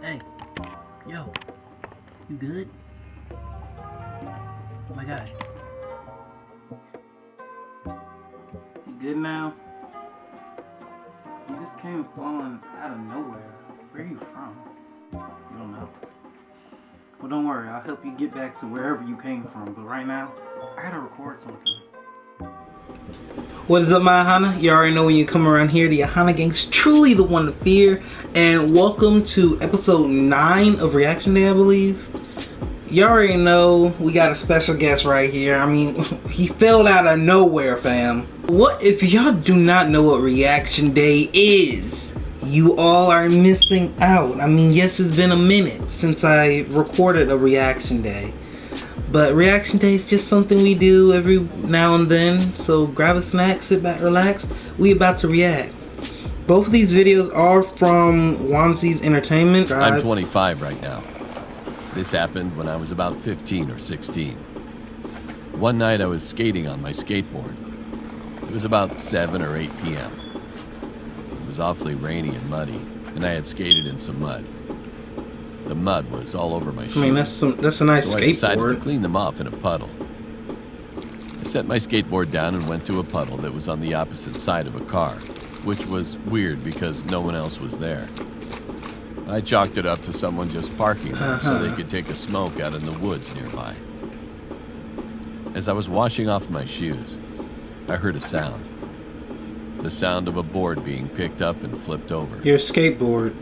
Hey, yo, you good? Oh my god. You good now? You just came falling out of nowhere. Where are you from? You don't know? Well, don't worry, I'll help you get back to wherever you came from. But right now, I gotta record something. What is up, my ohana? You already know when you come around here, the ohana gang's truly the one to fear. And welcome to episode 9 of Reaction Day, I believe. You already know we got a special guest right here. I mean, he fell out of nowhere, fam. What if y'all do not know what Reaction Day is? You all are missing out. I mean, yes, it's been a minute since I recorded a Reaction Day. But Reaction Day is just something we do every now and then. So grab a snack, sit back, relax. We about to react. Both of these videos are from UNSETTLING Entertainment. I'm 25 right now. This happened when I was about 15 or 16. One night I was skating on my skateboard. It was about 7 or 8 p.m. It was awfully rainy and muddy, and I had skated in some mud. The mud was all over my shoes. I mean, that's a nice skateboard. So I decided to clean them off in a puddle. I set my skateboard down and went to a puddle that was on the opposite side of a car, which was weird because no one else was there. I chalked it up to someone just parking there so they could take a smoke out in the woods nearby. As I was washing off my shoes, I heard a sound. The sound of a board being picked up and flipped over. Your skateboard.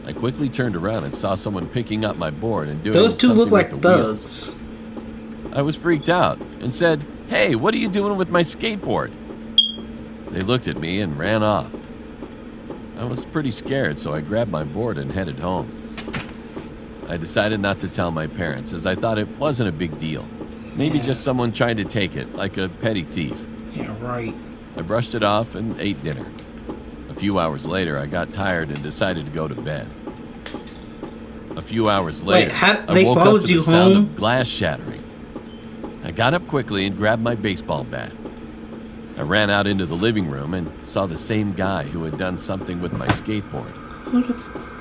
I quickly turned around and saw someone picking up my board and doing Those two something look like with the thugs. wheels. I was freaked out and said, "Hey, what are you doing with my skateboard?" They looked at me and ran off. I was pretty scared, so I grabbed my board and headed home. I decided not to tell my parents, as I thought it wasn't a big deal. Maybe just someone trying to take it, like a petty thief. Yeah, right. I brushed it off and ate dinner. A few hours later, I got tired and decided to go to bed. A few hours later, I woke up to the sound of glass shattering. I got up quickly and grabbed my baseball bat. I ran out into the living room and saw the same guy who had done something with my skateboard.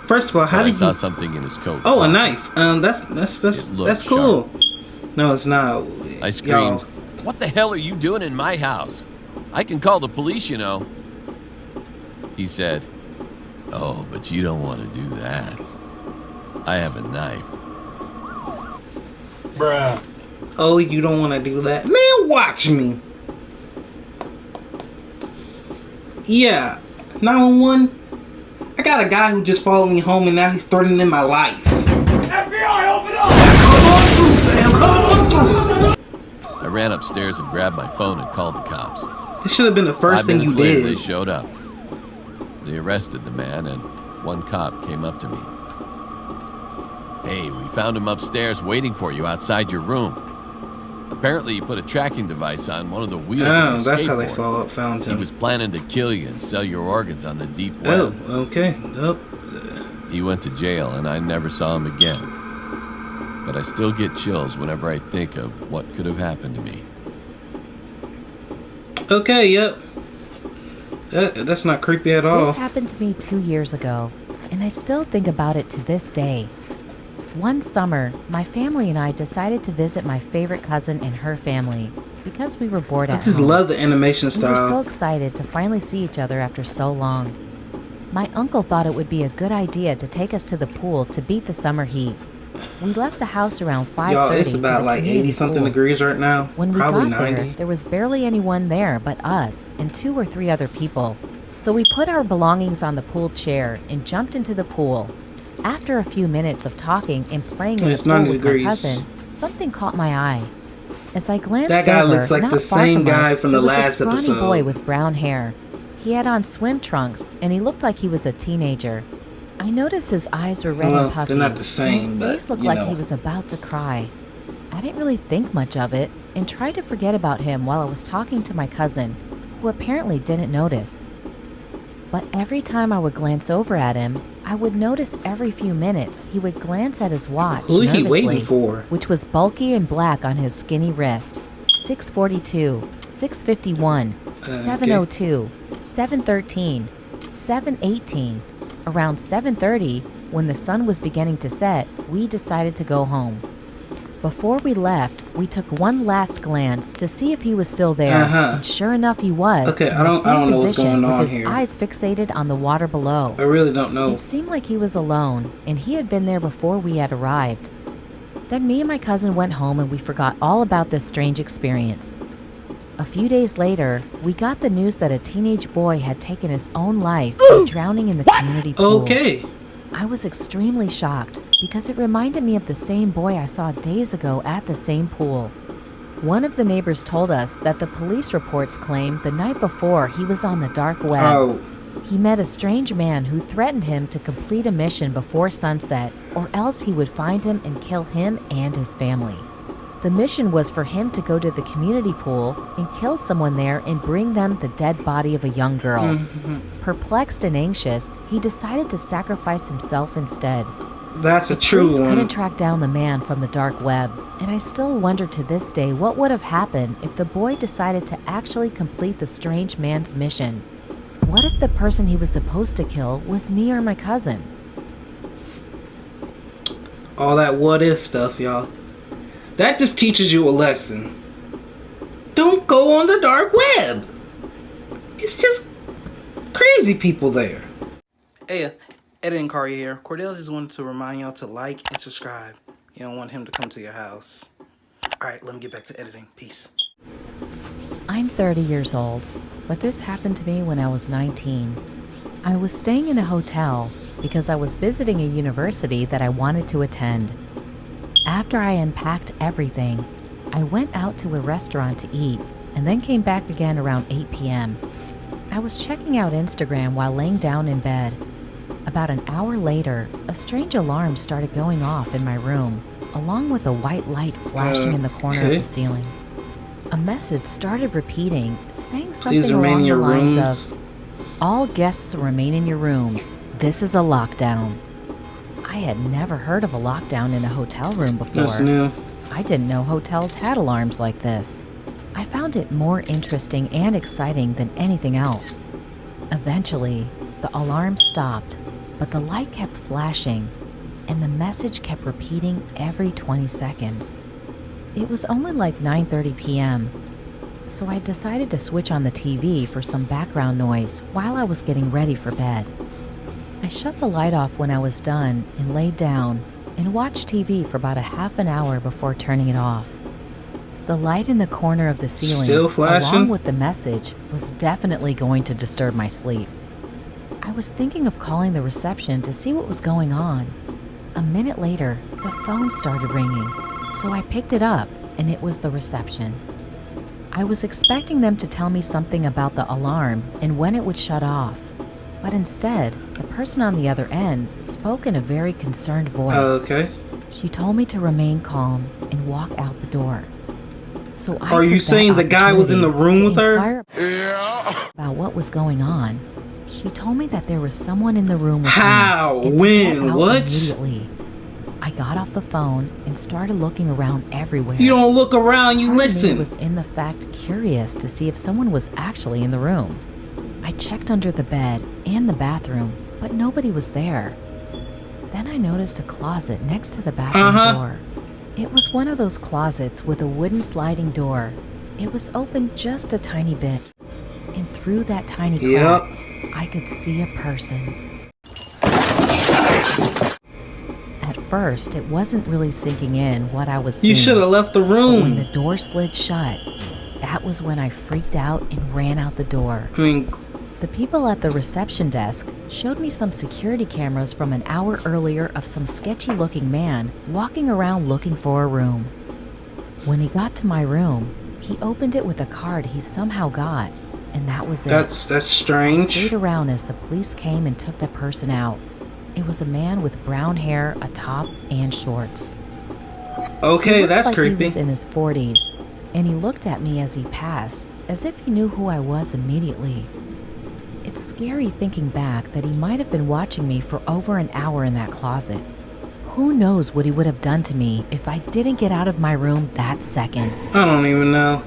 First of all, how did you... I saw something in his coat. Oh, a knife. That's cool. No, it's not. I screamed, "What the hell are you doing in my house? I can call the police, you know." He said, "Oh, but you don't want to do that. I have a knife." Bruh. Oh, you don't want to do that? Man, watch me. Yeah, 911. I got a guy who just followed me home and now he's threatening my life. FBI, open up! Come on through, fam. Come on through. I ran upstairs and grabbed my phone and called the cops. This should have been the first thing you did. 5 minutes later, they showed up. They arrested the man, and one cop came up to me. "Hey, we found him upstairs waiting for you outside your room. Apparently, you put a tracking device on one of the wheels of your skateboard. That's how they found him. He was planning to kill you and sell your organs on the deep web." Oh, okay. Nope. He went to jail, and I never saw him again. But I still get chills whenever I think of what could have happened to me. Okay, yep. That's not creepy at all. This happened to me 2 years ago, and I still think about it to this day. One summer, my family and I decided to visit my favorite cousin and her family because we were bored at home. I just love the animation style. We were so excited to finally see each other after so long. My uncle thought it would be a good idea to take us to the pool to beat the summer heat. We left the house around 5:30. Y'all, it's about like 80-something degrees right now. When we Probably got 90. there was barely anyone there but us and 2 or 3 other people. So we put our belongings on the pool chair and jumped into the pool. After a few minutes of talking and playing in the pool with my cousin, something caught my eye. As I glanced over, that guy looks like not the far same from guy us, from the there was last a scrawny episode. boy with brown hair. He had on swim trunks, and he looked like he was a teenager. I noticed his eyes were red and puffy, they're not the same, and his face looked like he was about to cry. I didn't really think much of it, and tried to forget about him while I was talking to my cousin, who apparently didn't notice. But every time I would glance over at him, I would notice every few minutes he would glance at his watch Who is he nervously, waiting for? which was bulky and black on his skinny wrist. 6:42, 6:51, 7:02, 7:13, 7:18. Around 7:30, When the sun was beginning to set, we decided to go home. Before we left, we took one last glance to see if he was still there, and sure enough he was, Okay, in I the don't same know what's position going on with his here. eyes fixated on the water below. I really don't know. It seemed like he was alone, and he had been there before we had arrived. Then me and my cousin went home and we forgot all about this strange experience. A few days later, we got the news that a teenage boy had taken his own life by drowning in the community pool. Okay. I was extremely shocked because it reminded me of the same boy I saw days ago at the same pool. One of the neighbors told us that the police reports claimed the night before he was on the dark web. Oh. He met a strange man who threatened him to complete a mission before sunset, or else he would find him and kill him and his family. The mission was for him to go to the community pool and kill someone there and bring them the dead body of a young girl. Perplexed and anxious, he decided to sacrifice himself instead. That's a true Police one. couldn't track down the man from the dark web, and I still wonder to this day what would have happened if the boy decided to actually complete the strange man's mission. What if the person he was supposed to kill was me or my cousin? All that what if stuff, y'all. That just teaches you a lesson. Don't go on the dark web. It's just crazy people there. Hey, editing Cario here. Cordell just wanted to remind y'all to like and subscribe. You don't want him to come to your house. Alright, let me get back to editing. Peace. I'm 30 years old, but this happened to me when I was 19. I was staying in a hotel because I was visiting a university that I wanted to attend. After I unpacked everything, I went out to a restaurant to eat and then came back again around 8 p.m. I was checking out Instagram while laying down in bed. About an hour later, a strange alarm started going off in my room, along with a white light flashing in the corner of the ceiling. A message started repeating, saying something along the lines of, "All guests remain in your rooms. This is a lockdown." I had never heard of a lockdown in a hotel room before. That's new. I didn't know hotels had alarms like this. I found it more interesting and exciting than anything else. Eventually, the alarm stopped, but the light kept flashing, and the message kept repeating every 20 seconds. It was only like 9:30 p.m., so I decided to switch on the TV for some background noise while I was getting ready for bed. I shut the light off when I was done and laid down and watched TV for about a half an hour before turning it off. The light in the corner of the ceiling, Still flashing? along with the message, was definitely going to disturb my sleep. I was thinking of calling the reception to see what was going on. A minute later, the phone started ringing, so I picked it up, and it was the reception. I was expecting them to tell me something about the alarm and when it would shut off. But instead, the person on the other end spoke in a very concerned voice. Okay. She told me to remain calm and walk out the door. So I Are took you that saying the guy was in the room opportunity with to her? inquire about what was going on. She told me that there was someone in the room with How? me and to When? get out What? immediately. I got off the phone and started looking around everywhere. You don't look around, you Part of me listen. was in the fact curious to see if someone was actually in the room. I checked under the bed and the bathroom, but nobody was there. Then I noticed a closet next to the bathroom door. It was one of those closets with a wooden sliding door. It was open just a tiny bit, and through that tiny crack, I could see a person. At first, it wasn't really sinking in what I was seeing. You should have left the But when the room. door slid shut, that was when I freaked out and ran out the door. I mean, The people at the reception desk showed me some security cameras from an hour earlier of some sketchy-looking man walking around looking for a room. When he got to my room, he opened it with a card he somehow got, and that was it. that's I strange. stayed around as the police came and took the person out. It was a man with brown hair, a top, and shorts. Okay, He looked that's like creepy. He was in his 40s, and he looked at me as he passed, as if he knew who I was immediately. It's scary thinking back that he might have been watching me for over an hour in that closet. Who knows what he would have done to me if I didn't get out of my room that second. I don't even know.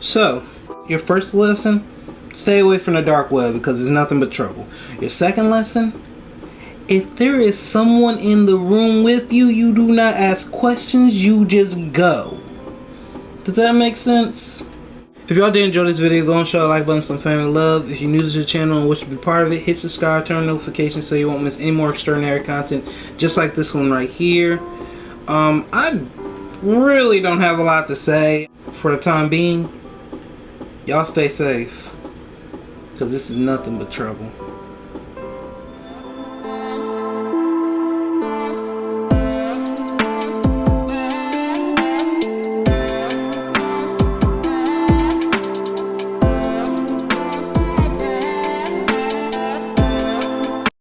So, your first lesson, Stay away from the dark web because it's nothing but trouble. Your second lesson: if there is someone in the room with you, you do not ask questions, you just go. Does that make sense? If y'all did enjoy this video, go and show a like button, some family love. If you're new to the channel and wish to be part of it, hit subscribe, turn on notifications so you won't miss any more extraordinary content just like this one right here. I really don't have a lot to say for the time being. Y'all stay safe, because this is nothing but trouble.